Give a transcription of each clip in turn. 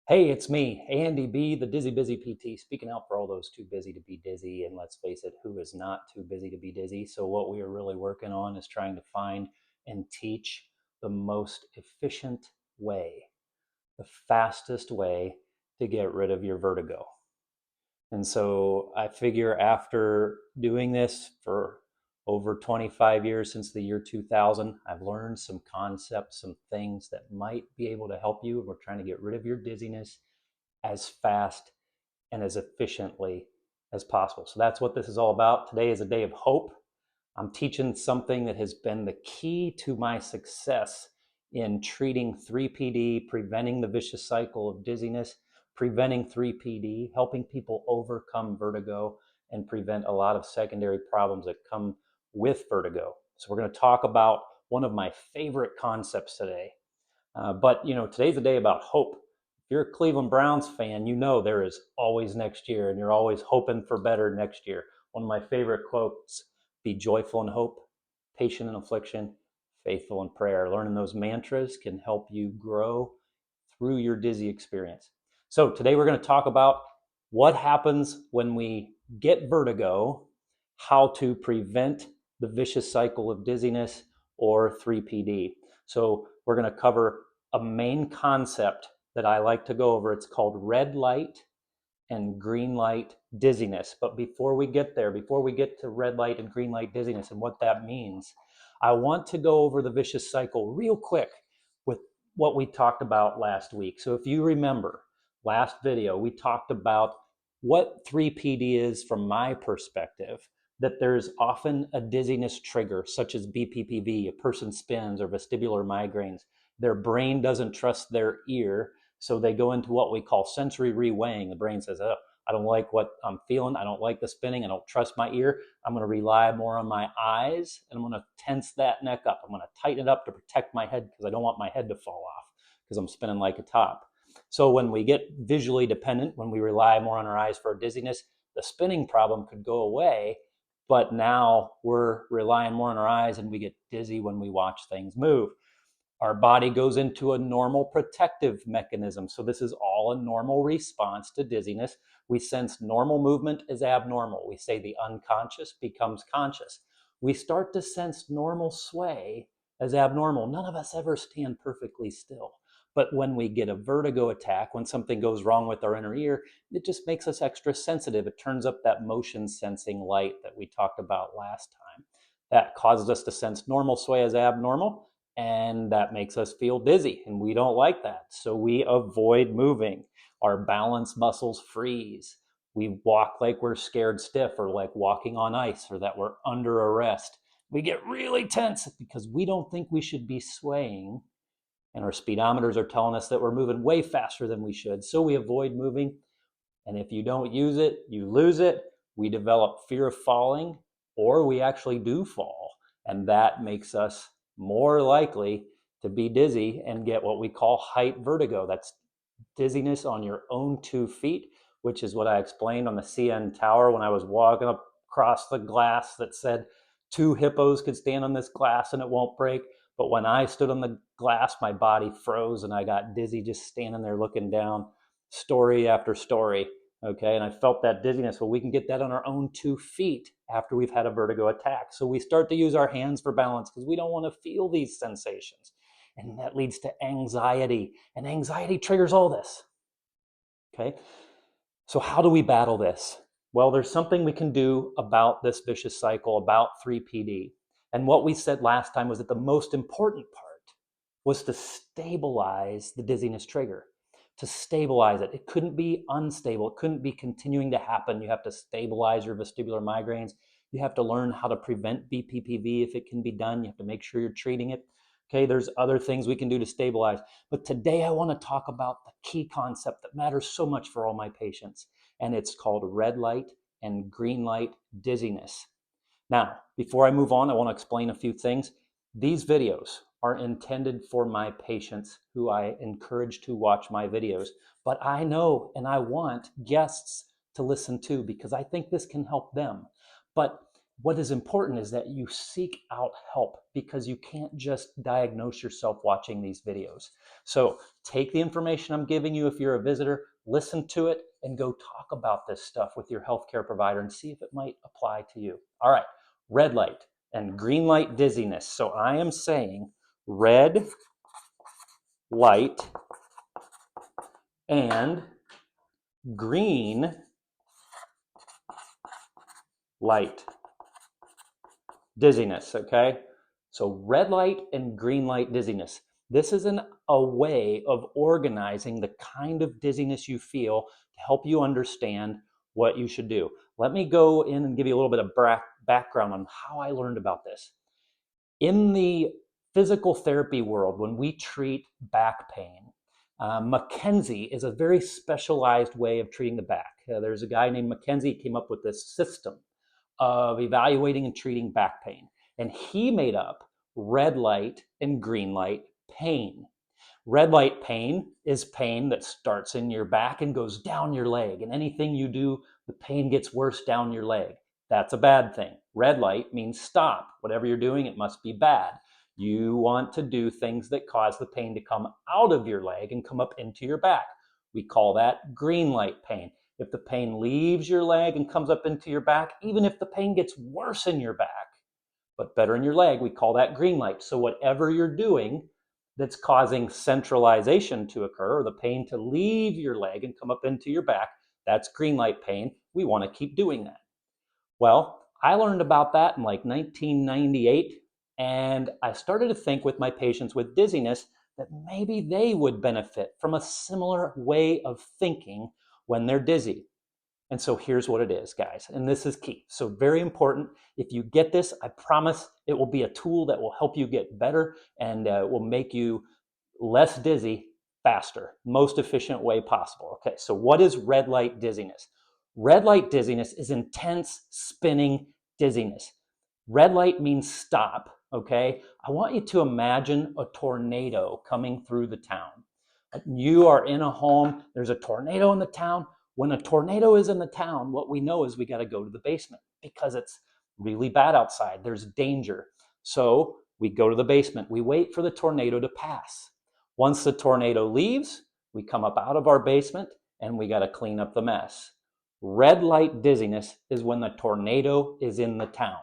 Hey, it's me, Andy B, the Dizzy Busy PT, speaking out for all those too busy to be dizzy. And let's face it, who is not too busy to be dizzy? So, what we are really working on is trying to find and teach the most efficient way, the fastest way to get rid of your vertigo. And so I figure after doing this for over 25 years, since the year 2000, I've learned some concepts, some things that might be able to help you. We're trying to get rid of your dizziness as fast and as efficiently as possible. So that's what this is all about. Today is a day of hope. I'm teaching something that has been the key to my success in treating 3PD, preventing the vicious cycle of dizziness, preventing 3PD, helping people overcome vertigo, and prevent a lot of secondary problems that come with vertigo. So we're going to talk about one of my favorite concepts today. But today's a day about hope. If you're a Cleveland Browns fan, you know there is always next year, and you're always hoping for better next year. One of my favorite quotes: "Be joyful in hope, patient in affliction, faithful in prayer." Learning those mantras can help you grow through your dizzy experience. So today we're going to talk about what happens when we get vertigo, how to prevent the vicious cycle of dizziness or 3PD. So we're going to cover a main concept that I like to go over. It's called red light and green light dizziness. But before we get there, before we get to red light and green light dizziness and what that means, I want to go over the vicious cycle real quick with what we talked about last week. So if you remember last video, we talked about what 3PD is from my perspective, that there's often a dizziness trigger, such as BPPV, a person spins, or vestibular migraines. Their brain doesn't trust their ear, so they go into what we call sensory reweighing. The brain says, "Oh, I don't like what I'm feeling. I don't like the spinning. I don't trust my ear. I'm going to rely more on my eyes, and I'm going to tense that neck up. I'm going to tighten it up to protect my head because I don't want my head to fall off because I'm spinning like a top." So when we get visually dependent, when we rely more on our eyes for our dizziness, the spinning problem could go away. But now we're relying more on our eyes, and we get dizzy when we watch things move. Our body goes into a normal protective mechanism. So this is all a normal response to dizziness. We sense normal movement as abnormal. We say the unconscious becomes conscious. We start to sense normal sway as abnormal. None of us ever stand perfectly still. But when we get a vertigo attack, when something goes wrong with our inner ear, it just makes us extra sensitive. It turns up that motion sensing light that we talked about last time. That causes us to sense normal sway as abnormal, and that makes us feel dizzy, and we don't like that. So we avoid moving. Our balance muscles freeze. We walk like we're scared stiff, or like walking on ice, or that we're under arrest. We get really tense because we don't think we should be swaying, and our speedometers are telling us that we're moving way faster than we should. So we avoid moving, and if you don't use it, you lose it. We develop fear of falling, or we actually do fall, and that makes us more likely to be dizzy and get what we call height vertigo. That's dizziness on your own 2 feet, which is what I explained on the CN Tower when I was walking up across the glass that said 2 hippos could stand on this glass and it won't break. But when I stood on the glass, my body froze and I got dizzy just standing there looking down, story after story. Okay, and I felt that dizziness. Well, we can get that on our own 2 feet after we've had a vertigo attack. So we start to use our hands for balance because we don't want to feel these sensations. And that leads to anxiety, and anxiety triggers all this. Okay, so how do we battle this? Well, there's something we can do about this vicious cycle, about 3PD. And what we said last time was that the most important part was to stabilize the dizziness trigger, to stabilize it. It couldn't be unstable. It couldn't be continuing to happen. You have to stabilize your vestibular migraines. You have to learn how to prevent BPPV if it can be done. You have to make sure you're treating it. Okay, there's other things we can do to stabilize. But today I want to talk about the key concept that matters so much for all my patients, and it's called red light and green light dizziness. Now, before I move on, I want to explain a few things. These videos are intended for my patients who I encourage to watch my videos, but I know and I want guests to listen to because I think this can help them. But what is important is that you seek out help, because you can't just diagnose yourself watching these videos. So take the information I'm giving you if you're a visitor, listen to it, and go talk about this stuff with your healthcare provider and see if it might apply to you. All right, red light and green light dizziness. So I am saying red light and green light dizziness, okay? So red light and green light dizziness. This is a way of organizing the kind of dizziness you feel to help you understand what you should do. Let me go in and give you a little bit of background on how I learned about this. In the physical therapy world, when we treat back pain, McKenzie is a very specialized way of treating the back. There's a guy named McKenzie came up with this system of evaluating and treating back pain. And he made up red light and green light pain. Red light pain is pain that starts in your back and goes down your leg. And anything you do, the pain gets worse down your leg. That's a bad thing. Red light means stop. Whatever you're doing, it must be bad. You want to do things that cause the pain to come out of your leg and come up into your back. We call that green light pain. If the pain leaves your leg and comes up into your back, even if the pain gets worse in your back, but better in your leg, we call that green light. So whatever you're doing that's causing centralization to occur, or the pain to leave your leg and come up into your back, that's green light pain. We want to keep doing that. Well, I learned about that in like 1998, and I started to think with my patients with dizziness that maybe they would benefit from a similar way of thinking when they're dizzy. And so here's what it is, guys, and this is key. So very important. If you get this, I promise it will be a tool that will help you get better and will make you less dizzy faster, most efficient way possible. Okay, so what is red light dizziness? Red light dizziness is intense spinning dizziness. Red light means stop, okay? I want you to imagine a tornado coming through the town. You are in a home, there's a tornado in the town. When a tornado is in the town, what we know is we got to go to the basement because it's really bad outside. There's danger. So we go to the basement. We wait for the tornado to pass. Once the tornado leaves, we come up out of our basement and we got to clean up the mess. Red light dizziness is when the tornado is in the town.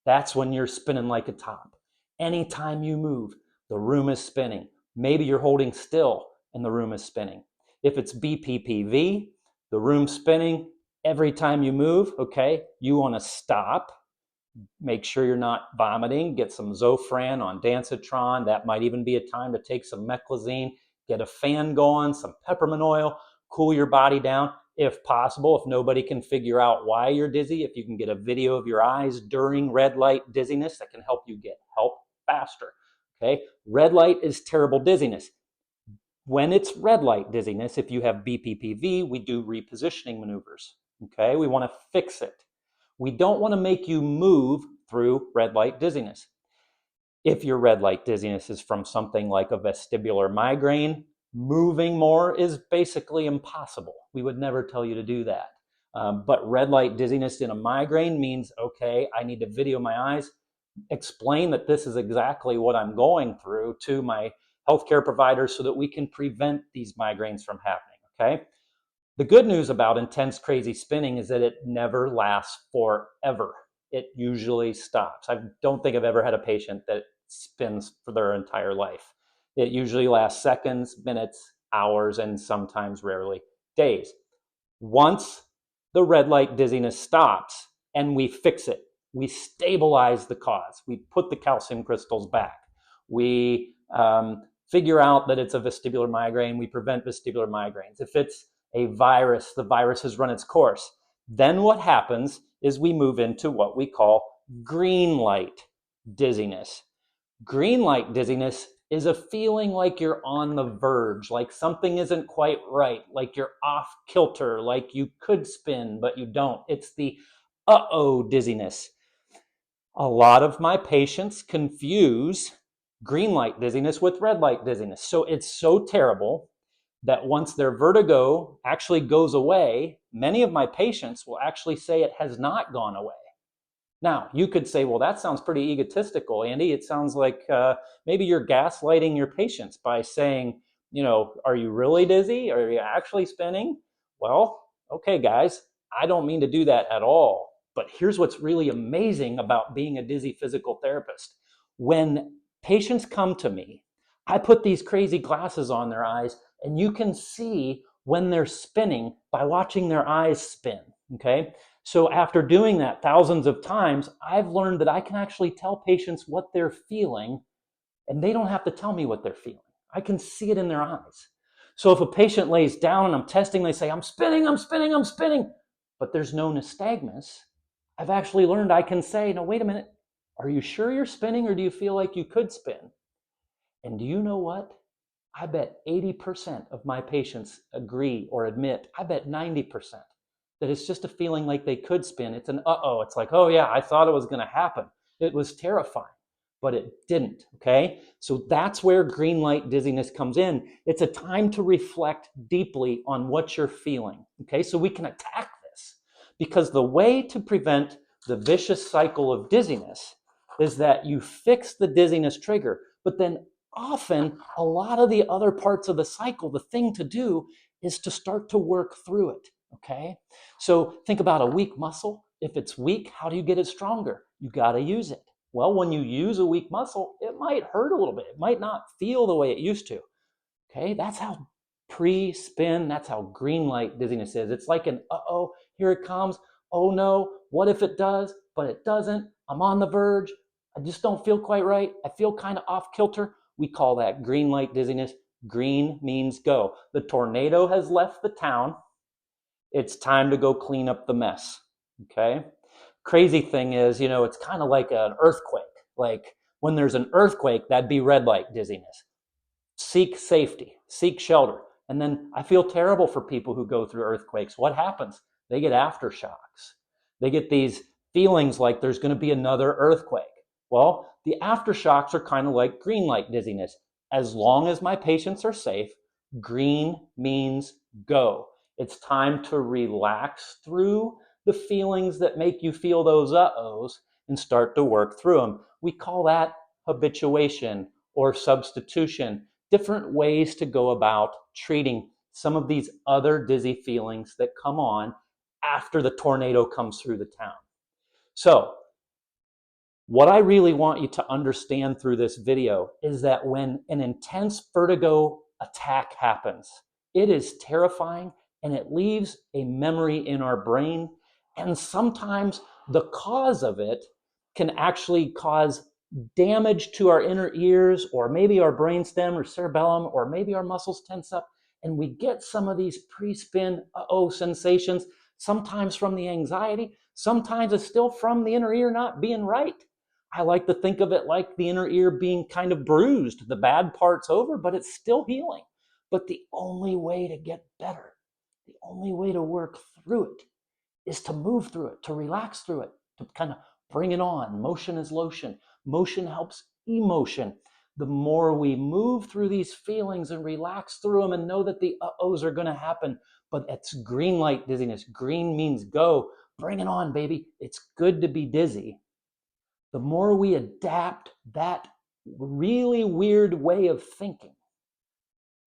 That's when you're spinning like a top. Anytime you move, the room is spinning. Maybe you're holding still and the room is spinning. If it's BPPV, the room's spinning every time you move, okay? You want to stop. Make sure you're not vomiting. Get some Zofran on Dancitron. That might even be a time to take some Meclizine. Get a fan going, some peppermint oil. Cool your body down. If possible, if nobody can figure out why you're dizzy, if you can get a video of your eyes during red light dizziness, that can help you get help faster, okay? Red light is terrible dizziness. When it's red light dizziness, if you have BPPV, we do repositioning maneuvers, okay? We want to fix it. We don't want to make you move through red light dizziness. If your red light dizziness is from something like a vestibular migraine, moving more is basically impossible. We would never tell you to do that. But red light dizziness in a migraine means, okay, I need to video my eyes, explain that this is exactly what I'm going through to my healthcare providers so that we can prevent these migraines from happening, okay? The good news about intense crazy spinning is that it never lasts forever. It usually stops. I don't think I've ever had a patient that spins for their entire life. It usually lasts seconds, minutes, hours, and sometimes rarely days. Once the red light dizziness stops and we fix it, we stabilize the cause, we put the calcium crystals back, we figure out that it's a vestibular migraine, we prevent vestibular migraines. If it's a virus, the virus has run its course. Then what happens is we move into what we call green light dizziness. Green light dizziness is a feeling like you're on the verge, like something isn't quite right, like you're off kilter, like you could spin, but you don't. It's the uh-oh dizziness. A lot of my patients confuse green light dizziness with red light dizziness. So it's so terrible that once their vertigo actually goes away, many of my patients will actually say it has not gone away. Now, you could say, well, that sounds pretty egotistical, Andy. It sounds like maybe you're gaslighting your patients by saying, are you really dizzy? Are you actually spinning? Well, okay, guys, I don't mean to do that at all. But here's what's really amazing about being a dizzy physical therapist. When patients come to me, I put these crazy glasses on their eyes, and you can see when they're spinning by watching their eyes spin, okay? So after doing that thousands of times, I've learned that I can actually tell patients what they're feeling, and they don't have to tell me what they're feeling. I can see it in their eyes. So if a patient lays down and I'm testing, they say, I'm spinning, I'm spinning, I'm spinning, but there's no nystagmus, I've actually learned I can say, no, wait a minute, are you sure you're spinning, or do you feel like you could spin? And do you know what? I bet 80% of my patients agree or admit, I bet 90%, that it's just a feeling like they could spin. It's an uh-oh. It's like, oh yeah, I thought it was going to happen. It was terrifying, but it didn't, okay? So that's where green light dizziness comes in. It's a time to reflect deeply on what you're feeling, okay? So we can attack this, because the way to prevent the vicious cycle of dizziness is that you fix the dizziness trigger, but then often a lot of the other parts of the cycle, the thing to do is to start to work through it, okay? So think about a weak muscle. If it's weak, how do you get it stronger? You got to use it. Well, when you use a weak muscle, it might hurt a little bit. It might not feel the way it used to, okay? That's how pre-spin, that's how green light dizziness is. It's like an uh-oh, here it comes. Oh no, what if it does? But it doesn't. I'm on the verge. I just don't feel quite right. I feel kind of off kilter. We call that green light dizziness. Green means go. The tornado has left the town. It's time to go clean up the mess, okay? Crazy thing is, it's kind of like an earthquake. Like when there's an earthquake, that'd be red light dizziness. Seek safety, seek shelter. And then I feel terrible for people who go through earthquakes. What happens? They get aftershocks. They get these feelings like there's going to be another earthquake. Well, the aftershocks are kind of like green light dizziness. As long as my patients are safe, green means go. It's time to relax through the feelings that make you feel those uh-ohs and start to work through them. We call that habituation or substitution. Different ways to go about treating some of these other dizzy feelings that come on after the tornado comes through the town. So, what I really want you to understand through this video is that when an intense vertigo attack happens, it is terrifying and it leaves a memory in our brain. And sometimes the cause of it can actually cause damage to our inner ears, or maybe our brainstem or cerebellum, or maybe our muscles tense up, and we get some of these pre-spin uh-oh sensations, sometimes from the anxiety, sometimes it's still from the inner ear not being right. I like to think of it like the inner ear being kind of bruised. The bad part's over, but it's still healing. But the only way to get better, the only way to work through it, is to move through it, to relax through it, to kind of bring it on. Motion is lotion. Motion helps emotion. The more we move through these feelings and relax through them and know that the uh-ohs are going to happen, but it's green light dizziness. Green means go. Bring it on, baby. It's good to be dizzy. The more we adapt that really weird way of thinking,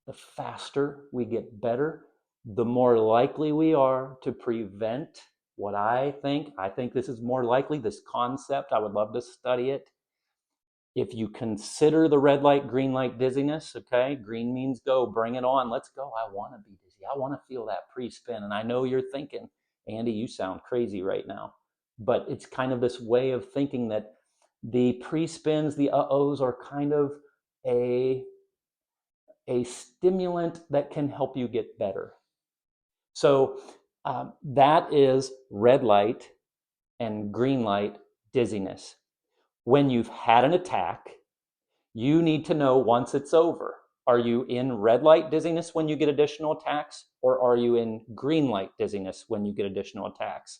the faster we get better, the more likely we are to prevent what I think this is more likely, this concept. I would love to study it. If you consider the red light, green light dizziness, okay, green means go, bring it on, let's go. I want to be dizzy. I want to feel that pre-spin. And I know you're thinking, Andy, you sound crazy right now. But it's kind of this way of thinking that the pre-spins, the uh-ohs are kind of a stimulant that can help you get better. So that is red light and green light dizziness. When you've had an attack, you need to know once it's over. Are you in red light dizziness when you get additional attacks, or are you in green light dizziness when you get additional attacks?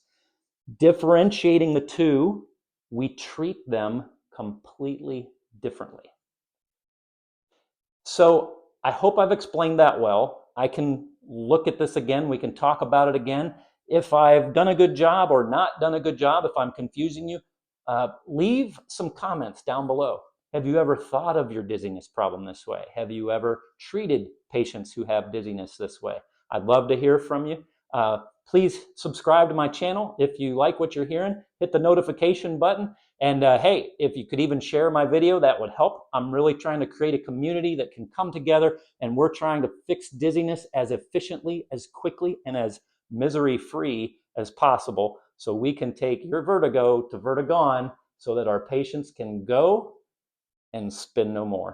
Differentiating the two, we treat them completely differently. So I hope I've explained that well. I can look at this again. We can talk about it again. If I've done a good job or not done a good job, if I'm confusing you, Leave some comments down below. Have you ever thought of your dizziness problem this way? Have you ever treated patients who have dizziness this way? I'd love to hear from you. Please subscribe to my channel if you like what you're hearing. Hit the notification button. And hey, if you could even share my video, that would help. I'm really trying to create a community that can come together, and we're trying to fix dizziness as efficiently, as quickly, and as misery-free as possible, so we can take your vertigo to Vertigone so that our patients can go and spin no more.